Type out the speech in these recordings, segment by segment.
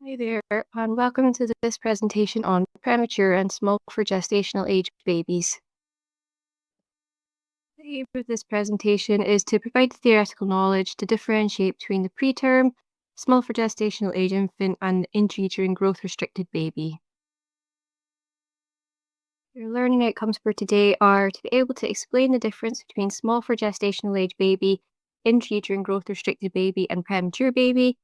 Hi there, and welcome to this presentation on premature and small for gestational age babies. The aim of this presentation is to provide theoretical knowledge to differentiate between the preterm, small for gestational age infant, and intrauterine growth restricted baby. Your learning outcomes for today are to be able to explain the difference between small for gestational age baby, intrauterine growth restricted baby, and premature baby,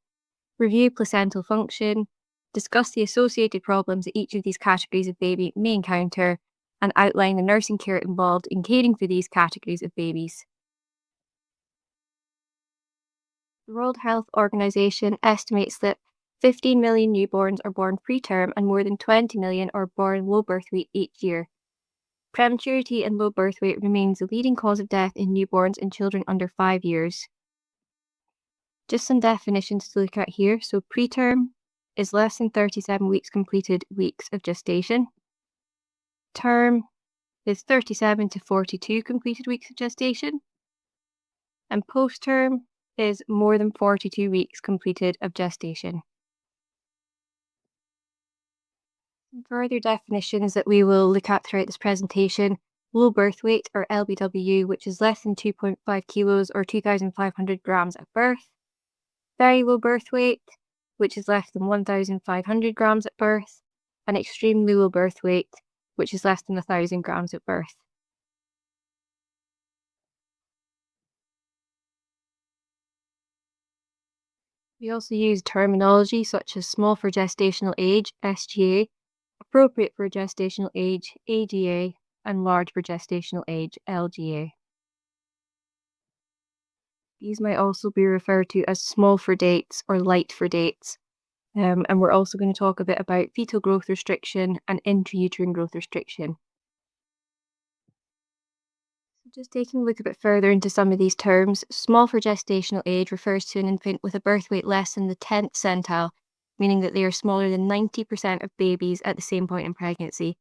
review placental function, discuss the associated problems that each of these categories of baby may encounter, and outline the nursing care involved in caring for these categories of babies. The World Health Organization estimates that 15 million newborns are born preterm and more than 20 million are born low birth weight each year. Prematurity and low birth weight remains the leading cause of death in newborns and children under 5 years. Just some definitions to look at here. So preterm is less than 37 weeks completed weeks of gestation. Term is 37 to 42 completed weeks of gestation. And post-term is more than 42 weeks completed of gestation. Some further definitions that we will look at throughout this presentation: low birth weight, or LBW, which is less than 2.5 kilos or 2,500 grams at birth. Very low birth weight, which is less than 1,500 grams at birth, and extremely low birth weight, which is less than 1,000 grams at birth. We also use terminology such as small for gestational age, SGA, appropriate for gestational age, AGA, and large for gestational age, LGA. These might also be referred to as small for dates or light for dates. And we're also going to talk a bit about fetal growth restriction and intrauterine growth restriction. So just taking a look a bit further into some of these terms, small for gestational age refers to an infant with a birth weight less than the 10th centile, meaning that they are smaller than 90% of babies at the same point in pregnancy.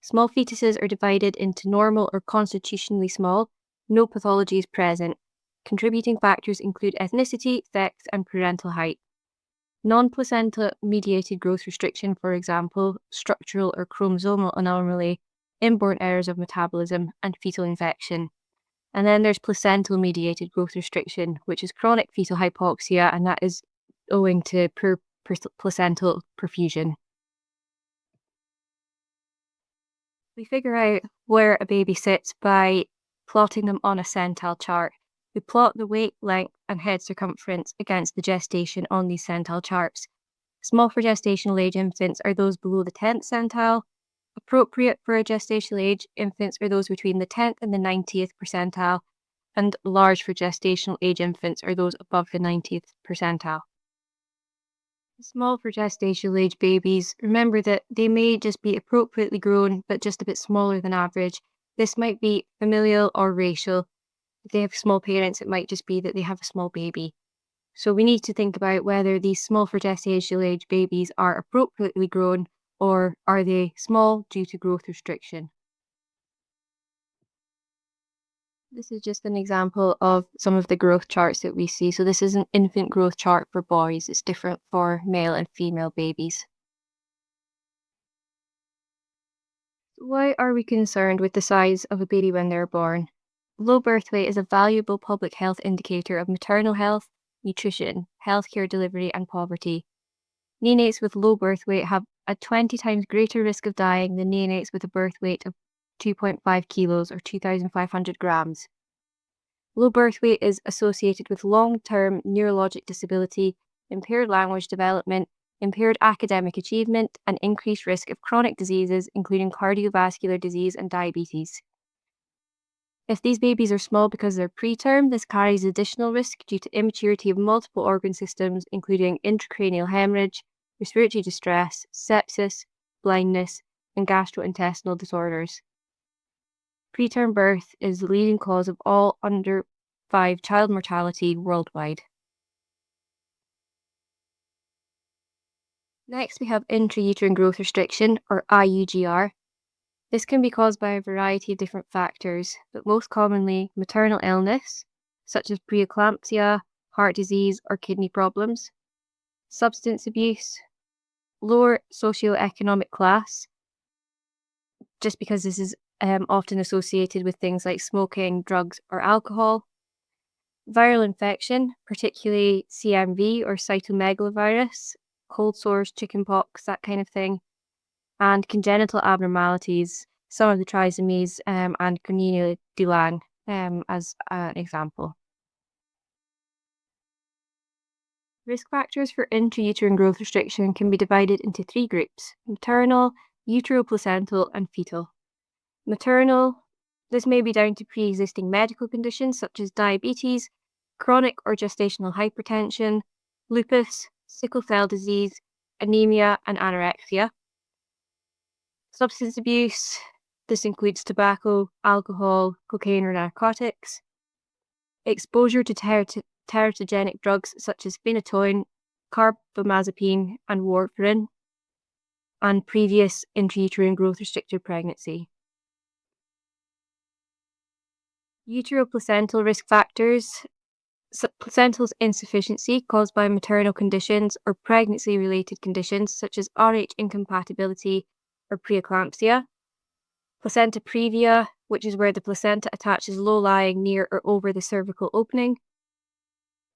Small fetuses are divided into normal or constitutionally small. No pathology is present. Contributing factors include ethnicity, sex, and parental height. Non-placenta mediated growth restriction, for example, structural or chromosomal anomaly, inborn errors of metabolism, and fetal infection. And then there's placental mediated growth restriction, which is chronic fetal hypoxia, and that is owing to poor placental perfusion. We figure out where a baby sits by plotting them on a centile chart. We plot the weight, length, and head circumference against the gestation on these centile charts. Small for gestational age infants are those below the 10th centile. Appropriate for a gestational age infants are those between the 10th and the 90th percentile. And large for gestational age infants are those above the 90th percentile. Small for gestational age babies, remember that they may just be appropriately grown, but just a bit smaller than average. This might be familial or racial. If they have small parents, it might just be that they have a small baby. So we need to think about whether these small for gestational age babies are appropriately grown, or are they small due to growth restriction. This is just an example of some of the growth charts that we see. So this is an infant growth chart for boys. It's different for male and female babies. Why are we concerned with the size of a baby when they're born? Low birth weight is a valuable public health indicator of maternal health, nutrition, healthcare delivery, and poverty. Neonates with low birth weight have a 20 times greater risk of dying than neonates with a birth weight of 2.5 kilos or 2,500 grams. Low birth weight is associated with long-term neurologic disability, impaired language development, impaired academic achievement, and increased risk of chronic diseases, including cardiovascular disease and diabetes. If these babies are small because they're preterm, this carries additional risk due to immaturity of multiple organ systems, including intracranial hemorrhage, respiratory distress, sepsis, blindness, and gastrointestinal disorders. Preterm birth is the leading cause of all under 5 child mortality worldwide. Next, we have intrauterine growth restriction, or IUGR. This can be caused by a variety of different factors, but most commonly maternal illness, such as preeclampsia, heart disease, or kidney problems, substance abuse, lower socioeconomic class, just because this is often associated with things like smoking, drugs, or alcohol. Viral infection, particularly CMV or cytomegalovirus, cold sores, chickenpox, that kind of thing, and congenital abnormalities, some of the trisomies and cornelia de Lange as an example. Risk factors for intrauterine growth restriction can be divided into three groups: maternal, uteroplacental, and fetal. Maternal, this may be down to pre existing medical conditions such as diabetes, chronic or gestational hypertension, lupus, sickle cell disease, anemia, and anorexia. Substance abuse, this includes tobacco, alcohol, cocaine, or narcotics. Exposure to teratogenic drugs such as phenytoin, carbamazepine, and warfarin, and previous intrauterine growth restricted pregnancy. Uteroplacental risk factors: placental insufficiency caused by maternal conditions or pregnancy-related conditions such as Rh incompatibility or preeclampsia. Placenta previa, which is where the placenta attaches low-lying near or over the cervical opening.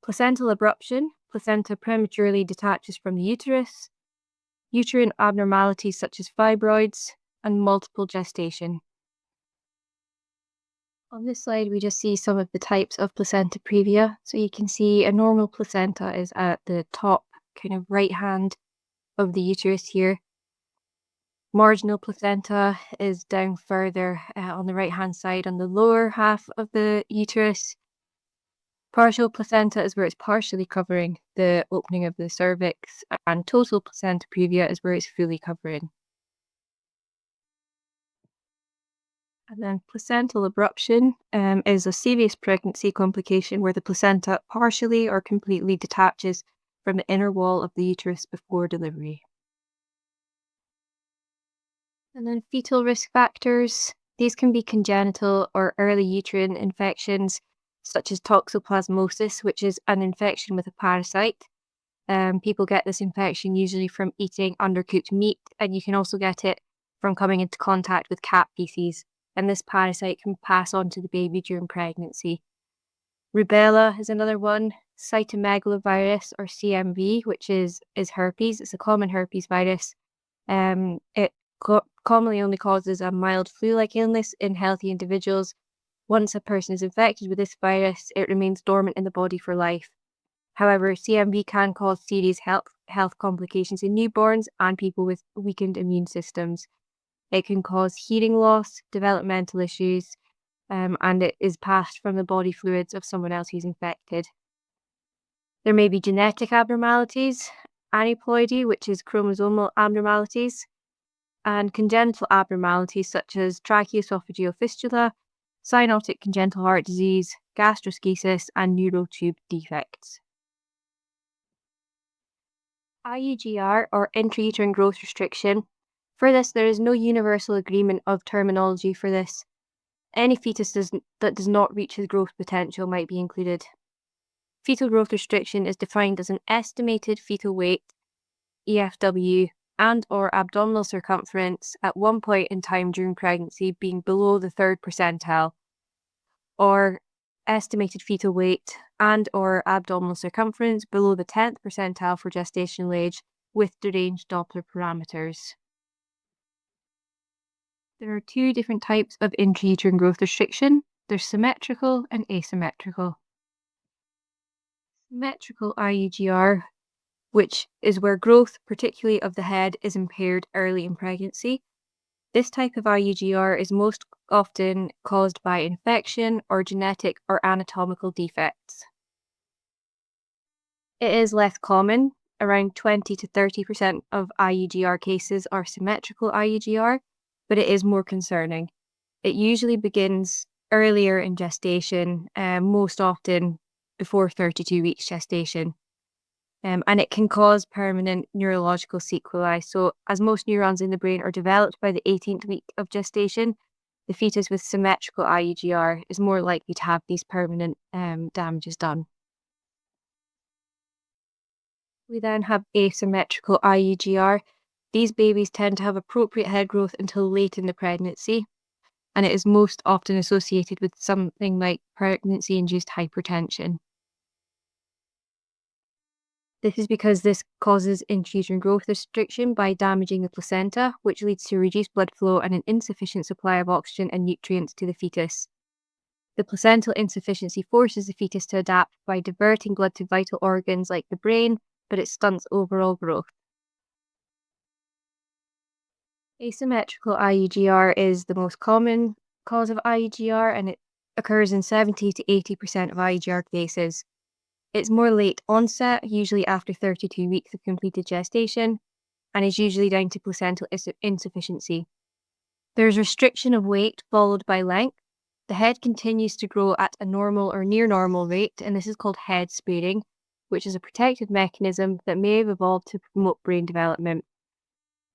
Placental abruption, placenta prematurely detaches from the uterus. Uterine abnormalities such as fibroids, and multiple gestation. On this slide, we just see some of the types of placenta previa. So you can see a normal placenta is at the top, kind of right hand of the uterus here. Marginal placenta is down further on the right hand side on the lower half of the uterus. Partial placenta is where it's partially covering the opening of the cervix, and total placenta previa is where it's fully covering. And then placental abruption is a serious pregnancy complication where the placenta partially or completely detaches from the inner wall of the uterus before delivery. And then fetal risk factors. These can be congenital or early uterine infections, such as toxoplasmosis, which is an infection with a parasite. People get this infection usually from eating undercooked meat, and you can also get it from coming into contact with cat feces, and this parasite can pass on to the baby during pregnancy. Rubella is another one. Cytomegalovirus or CMV, which is herpes. It's a common herpes virus. It commonly only causes a mild flu-like illness in healthy individuals. Once a person is infected with this virus, it remains dormant in the body for life. However, CMV can cause serious health complications in newborns and people with weakened immune systems. It can cause hearing loss, developmental issues, and it is passed from the body fluids of someone else who's infected. There may be genetic abnormalities, aneuploidy, which is chromosomal abnormalities, and congenital abnormalities such as tracheoesophageal fistula, cyanotic congenital heart disease, gastroschisis, and neural tube defects. IUGR, or intrauterine growth restriction. For this, there is no universal agreement of terminology for this. Any fetus that does not reach his growth potential might be included. Fetal growth restriction is defined as an estimated fetal weight, EFW, and or abdominal circumference at one point in time during pregnancy being below the 3rd percentile, or estimated fetal weight and or abdominal circumference below the 10th percentile for gestational age with deranged Doppler parameters. There are two different types of intrauterine growth restriction. There's symmetrical and asymmetrical. Symmetrical IUGR, which is where growth, particularly of the head, is impaired early in pregnancy. This type of IUGR is most often caused by infection or genetic or anatomical defects. It is less common. Around 20 to 30% of IUGR cases are symmetrical IUGR, but it is more concerning. It usually begins earlier in gestation, most often before 32 weeks gestation. And it can cause permanent neurological sequelae. So as most neurons in the brain are developed by the 18th week of gestation, the fetus with symmetrical IUGR is more likely to have these permanent damages done. We then have asymmetrical IUGR. These babies tend to have appropriate head growth until late in the pregnancy, and it is most often associated with something like pregnancy-induced hypertension. This is because this causes intrauterine growth restriction by damaging the placenta, which leads to reduced blood flow and an insufficient supply of oxygen and nutrients to the fetus. The placental insufficiency forces the fetus to adapt by diverting blood to vital organs like the brain, but it stunts overall growth. Asymmetrical IUGR is the most common cause of IUGR, and it occurs in 70 to 80% of IUGR cases. It's more late onset, usually after 32 weeks of completed gestation, and is usually down to placental insufficiency. There's restriction of weight followed by length. The head continues to grow at a normal or near normal rate, and this is called head sparing, which is a protective mechanism that may have evolved to promote brain development.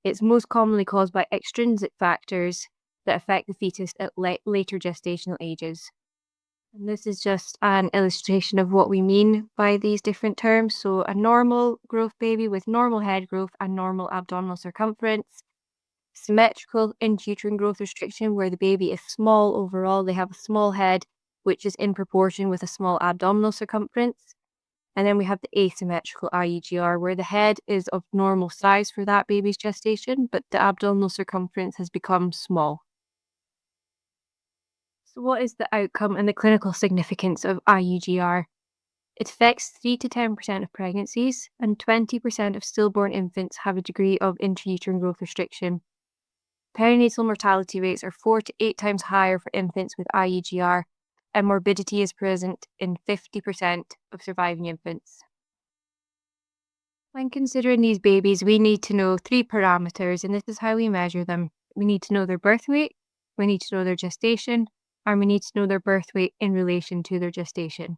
It's most commonly caused by extrinsic factors that affect the fetus at later gestational ages. And this is just an illustration of what we mean by these different terms. So a normal growth baby with normal head growth and normal abdominal circumference. Symmetrical intrauterine growth restriction, where the baby is small overall, they have a small head, which is in proportion with a small abdominal circumference. And then we have the asymmetrical IUGR, where the head is of normal size for that baby's gestation, but the abdominal circumference has become small. So what is the outcome and the clinical significance of IUGR? It affects 3 to 10% of pregnancies, and 20% of stillborn infants have a degree of intrauterine growth restriction. Perinatal mortality rates are 4 to 8 times higher for infants with IUGR, and morbidity is present in 50% of surviving infants. When considering these babies, we need to know 3 parameters, and this is how we measure them. We need to know their birth weight, we need to know their gestation, and we need to know their birth weight in relation to their gestation.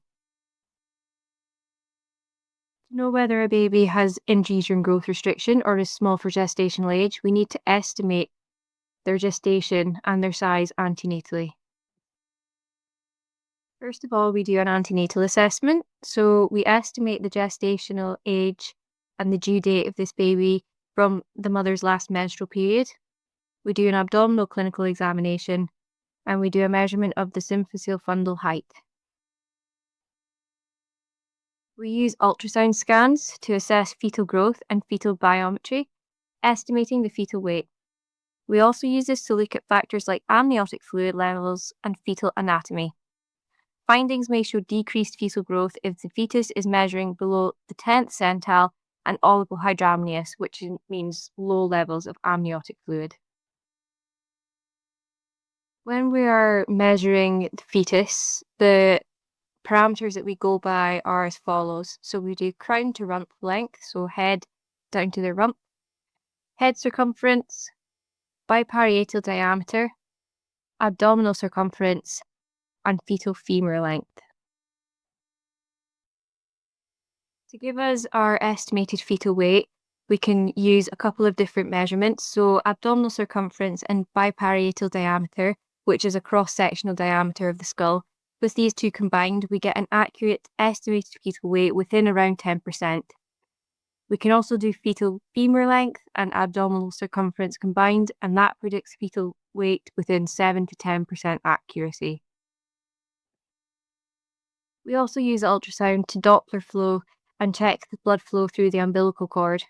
To know whether a baby has intrauterine growth restriction or is small for gestational age, we need to estimate their gestation and their size antenatally. First of all, we do an antenatal assessment. So we estimate the gestational age and the due date of this baby from the mother's last menstrual period. We do an abdominal clinical examination, and we do a measurement of the symphyseal fundal height. We use ultrasound scans to assess fetal growth and fetal biometry, estimating the fetal weight. We also use this to look at factors like amniotic fluid levels and fetal anatomy. Findings may show decreased fetal growth if the fetus is measuring below the 10th centile and oligohydramnios, which means low levels of amniotic fluid. When we are measuring the fetus, the parameters that we go by are as follows. So we do crown to rump length, so head down to the rump, head circumference, biparietal diameter, abdominal circumference, and fetal femur length. To give us our estimated fetal weight, we can use a couple of different measurements. So abdominal circumference and biparietal diameter, which is a cross-sectional diameter of the skull. With these two combined, we get an accurate estimated fetal weight within around 10%. We can also do fetal femur length and abdominal circumference combined, and that predicts fetal weight within 7 to 10% accuracy. We also use ultrasound to Doppler flow and check the blood flow through the umbilical cord.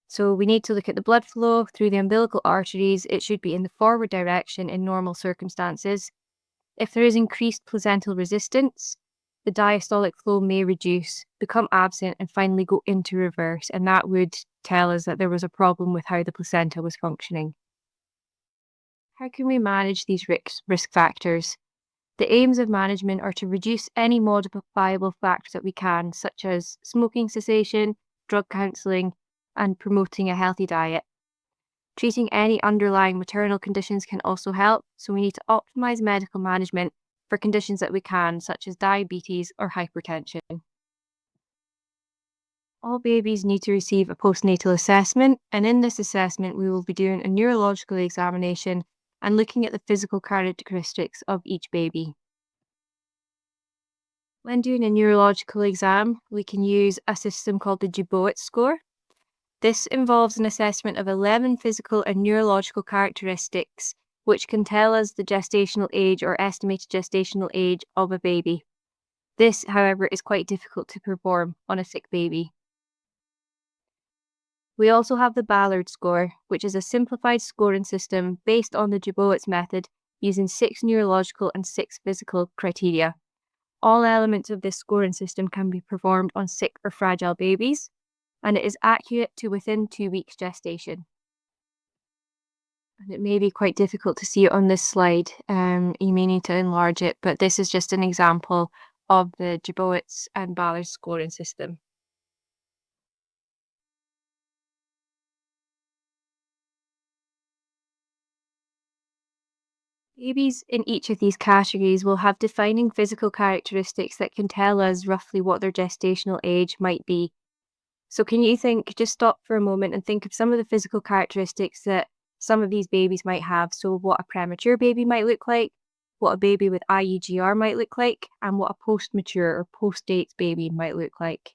So we need to look at the blood flow through the umbilical arteries. It should be in the forward direction in normal circumstances. If there is increased placental resistance, the diastolic flow may reduce, become absent, and finally go into reverse, and that would tell us that there was a problem with how the placenta was functioning. How can we manage these risk factors? The aims of management are to reduce any modifiable factors that we can, such as smoking cessation, drug counselling, and promoting a healthy diet. Treating any underlying maternal conditions can also help, so we need to optimise medical management for conditions that we can, such as diabetes or hypertension. All babies need to receive a postnatal assessment, and in this assessment we will be doing a neurological examination and looking at the physical characteristics of each baby. When doing a neurological exam, we can use a system called the Dubowitz score. This involves an assessment of 11 physical and neurological characteristics, which can tell us the gestational age or estimated gestational age of a baby. This, however, is quite difficult to perform on a sick baby. We also have the Ballard score, which is a simplified scoring system based on the Jabowitz method using 6 neurological and 6 physical criteria. All elements of this scoring system can be performed on sick or fragile babies, and it is accurate to within 2 weeks gestation. And it may be quite difficult to see it on this slide. You may need to enlarge it, but this is just an example of the Jabowitz and Ballard scoring system. Babies in each of these categories will have defining physical characteristics that can tell us roughly what their gestational age might be. So, can you just stop for a moment and think of some of the physical characteristics that some of these babies might have? So, what a premature baby might look like, what a baby with IUGR might look like, and what a post mature or post dates baby might look like.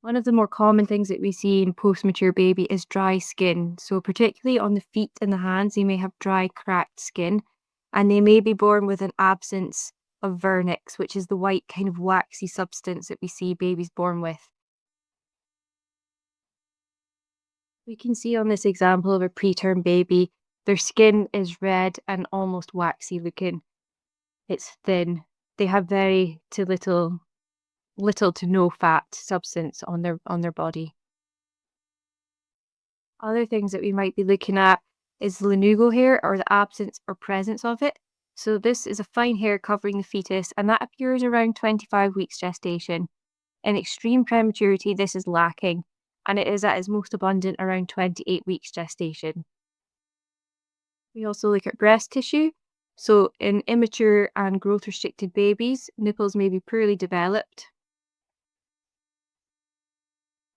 One of the more common things that we see in post-mature baby is dry skin. So particularly on the feet and the hands, they may have dry, cracked skin, and they may be born with an absence of vernix, which is the white kind of waxy substance that we see babies born with. We can see on this example of a preterm baby, their skin is red and almost waxy looking. It's thin. They have very to little to no fat substance on their body. Other things that we might be looking at is lanugo hair or the absence or presence of it. So this is a fine hair covering the fetus and that appears around 25 weeks gestation. In extreme prematurity, this is lacking and it is at its most abundant around 28 weeks gestation. We also look at breast tissue. So in immature and growth restricted babies, nipples may be poorly developed.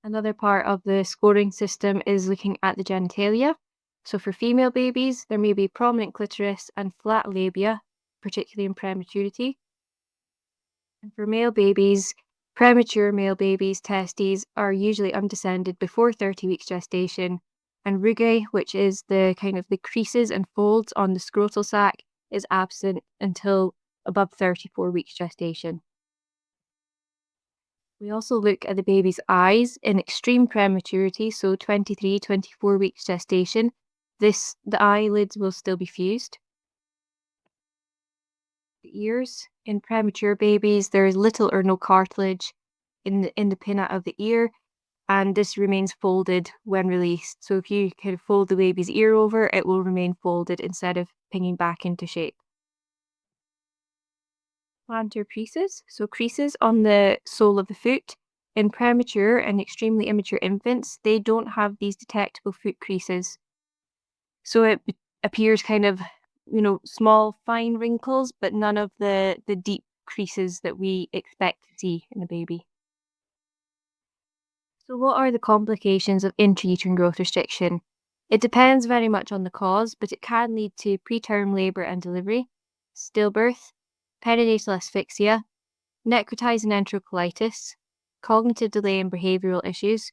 Another part of the scoring system is looking at the genitalia. So for female babies, there may be prominent clitoris and flat labia, particularly in prematurity. And for male babies, premature male babies' testes are usually undescended before 30 weeks gestation. And rugae, which is the kind of the creases and folds on the scrotal sac, is absent until above 34 weeks gestation. We also look at the baby's eyes in extreme prematurity, so 23, 24 weeks gestation. The eyelids will still be fused. The ears in premature babies, there is little or no cartilage in the pinna of the ear, and this remains folded when released. So if you kind of fold the baby's ear over, it will remain folded instead of pinging back into shape. Plantar creases, so creases on the sole of the foot. In premature and extremely immature infants, they don't have these detectable foot creases. So appears kind of, small, fine wrinkles, but none of the deep creases that we expect to see in a baby. So what are the complications of intrauterine growth restriction? It depends very much on the cause, but it can lead to preterm labor and delivery, stillbirth, perinatal asphyxia, necrotizing enterocolitis, cognitive delay and behavioral issues.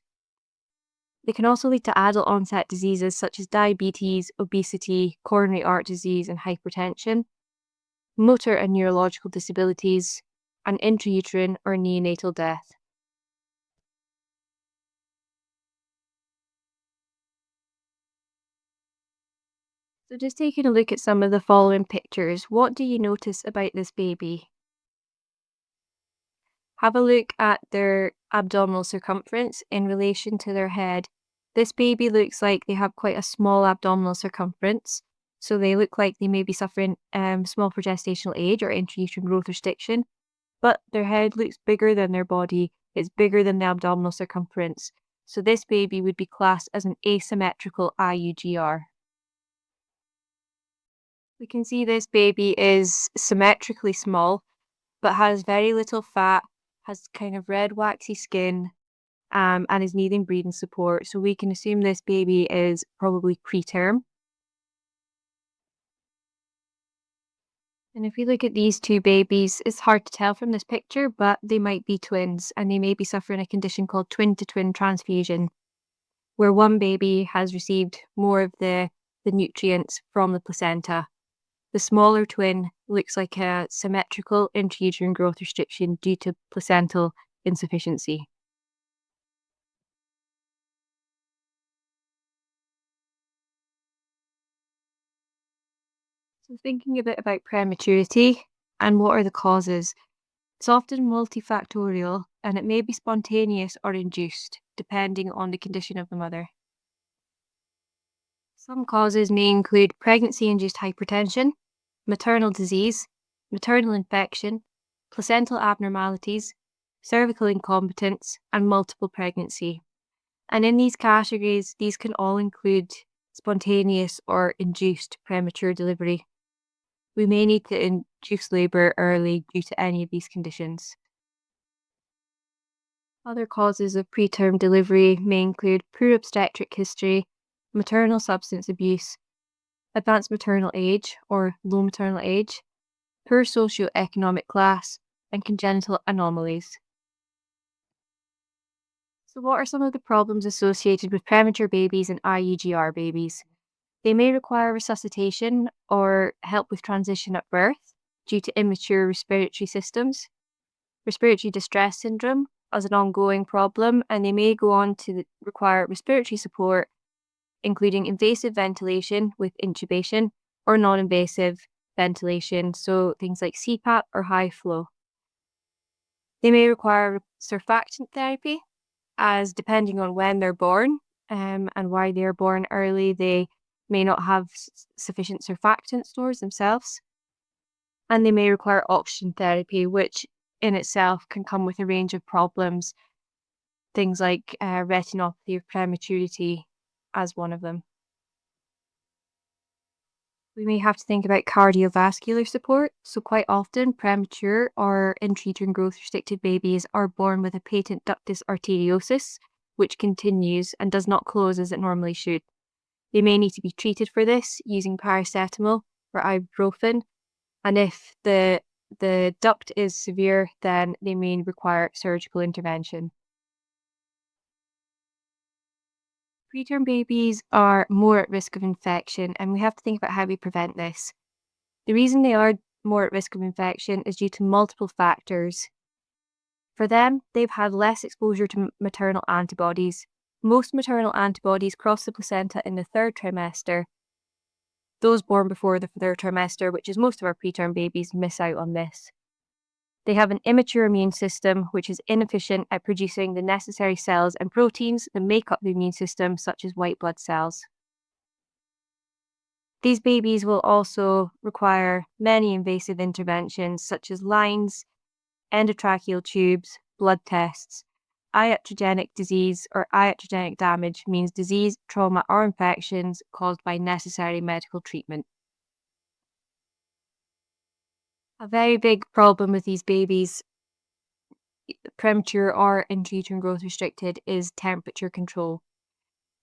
They can also lead to adult onset diseases such as diabetes, obesity, coronary heart disease, and hypertension, motor and neurological disabilities, and intrauterine or neonatal death. So, just taking a look at some of the following pictures, what do you notice about this baby? Have a look at their abdominal circumference in relation to their head. This baby looks like they have quite a small abdominal circumference. So they look like they may be suffering small progestational age or intrauterine growth restriction, but their head looks bigger than their body. It's bigger than the abdominal circumference. So this baby would be classed as an asymmetrical IUGR. We can see this baby is symmetrically small, but has very little fat, has kind of red waxy skin, and is needing breathing support. So we can assume this baby is probably preterm. And if we look at these two babies, it's hard to tell from this picture, but they might be twins and they may be suffering a condition called twin to twin transfusion, where one baby has received more of the nutrients from the placenta. The smaller twin looks like a symmetrical intrauterine growth restriction due to placental insufficiency. So, thinking a bit about prematurity and what are the causes, it's often multifactorial and it may be spontaneous or induced, depending on the condition of the mother. Some causes may include pregnancy induced hypertension, maternal disease, maternal infection, placental abnormalities, cervical incompetence, and multiple pregnancy. And in these categories, these can all include spontaneous or induced premature delivery. We may need to induce labour early due to any of these conditions. Other causes of preterm delivery may include poor obstetric history, maternal substance abuse, advanced maternal age or low maternal age, poor socioeconomic class, and congenital anomalies. So, what are some of the problems associated with premature babies and IUGR babies? They may require resuscitation or help with transition at birth due to immature respiratory systems, respiratory distress syndrome as an ongoing problem, and they may go on to require respiratory support, including invasive ventilation with intubation or non invasive ventilation, so things like CPAP or high flow. They may require surfactant therapy, as depending on when they're born and why they're born early, they may not have sufficient surfactant stores themselves, and they may require oxygen therapy, which in itself can come with a range of problems, things like retinopathy of prematurity as one of them. We may have to think about cardiovascular support. So, quite often, premature or intrauterine growth restricted babies are born with a patent ductus arteriosus, which continues and does not close as it normally should. They may need to be treated for this using paracetamol or ibuprofen, and if the duct is severe, then they may require surgical intervention. Preterm babies are more at risk of infection, and we have to think about how we prevent this. The reason they are more at risk of infection is due to multiple factors. For them, they've had less exposure to maternal antibodies. Most maternal antibodies cross the placenta in the third trimester. Those born before the third trimester, which is most of our preterm babies, miss out on this. They have an immature immune system, which is inefficient at producing the necessary cells and proteins that make up the immune system, such as white blood cells. These babies will also require many invasive interventions, such as lines, endotracheal tubes, blood tests. Iatrogenic disease or iatrogenic damage means disease, trauma, or infections caused by necessary medical treatment. A very big problem with these babies, premature or intrauterine growth restricted, is temperature control.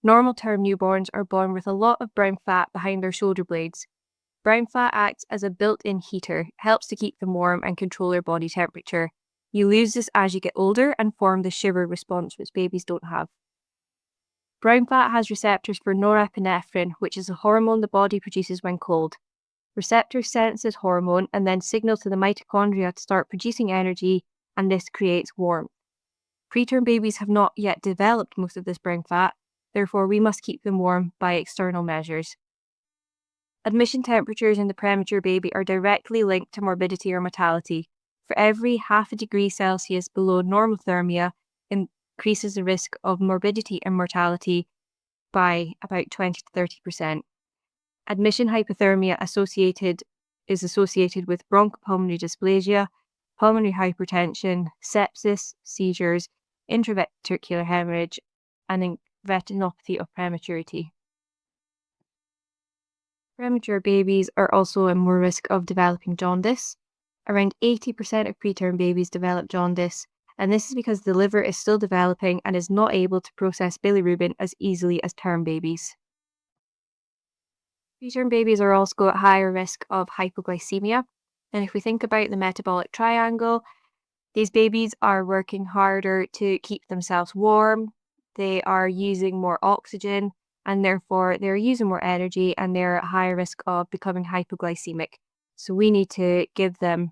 Normal term newborns are born with a lot of brown fat behind their shoulder blades. Brown fat acts as a built in heater, helps to keep them warm and control their body temperature. You lose this as you get older and form the shiver response, which babies don't have. Brown fat has receptors for norepinephrine, which is a hormone the body produces when cold. Receptors sense this hormone and then signal to the mitochondria to start producing energy, and this creates warmth. Preterm babies have not yet developed most of this brown fat, therefore, we must keep them warm by external measures. Admission temperatures in the premature baby are directly linked to morbidity or mortality. For every half a degree Celsius below normothermia, increases the risk of morbidity and mortality by about 20 to 30%. Admission hypothermia is associated with bronchopulmonary dysplasia, pulmonary hypertension, sepsis, seizures, intraventricular hemorrhage, and retinopathy of prematurity. Premature babies are also at more risk of developing jaundice. Around 80% of preterm babies develop jaundice, and this is because the liver is still developing and is not able to process bilirubin as easily as term babies. Preterm babies are also at higher risk of hypoglycemia. And if we think about the metabolic triangle, these babies are working harder to keep themselves warm, they are using more oxygen, and therefore they're using more energy and they're at higher risk of becoming hypoglycemic. So we need to give them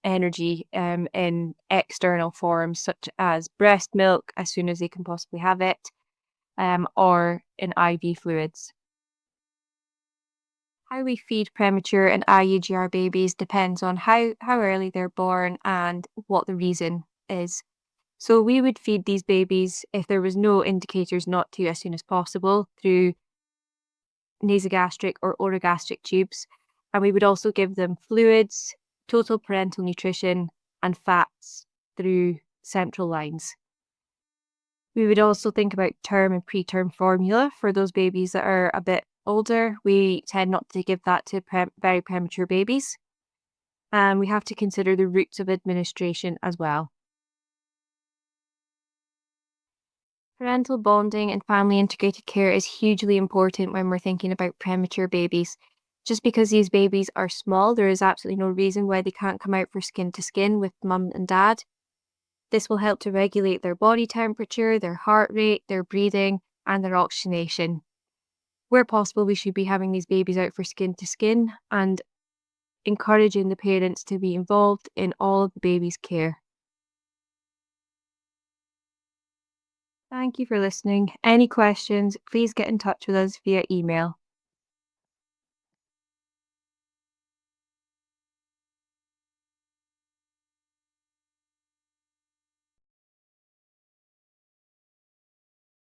energy in external forms, such as breast milk as soon as they can possibly have it, or in IV fluids. How we feed premature and IUGR babies depends on how early they're born and what the reason is. So we would feed these babies if there was no indicators not to as soon as possible through nasogastric or orogastric tubes. And we would also give them fluids, total parental nutrition, and fats through central lines. We would also think about term and preterm formula for those babies that are a bit older. We tend not to give that to very premature babies. And we have to consider the routes of administration as well. Parental bonding and family integrated care is hugely important when we're thinking about premature babies. Just because these babies are small, there is absolutely no reason why they can't come out for skin to skin with mum and dad. This will help to regulate their body temperature, their heart rate, their breathing, and their oxygenation. Where possible, we should be having these babies out for skin to skin and encouraging the parents to be involved in all of the baby's care. Thank you for listening. Any questions, please get in touch with us via email.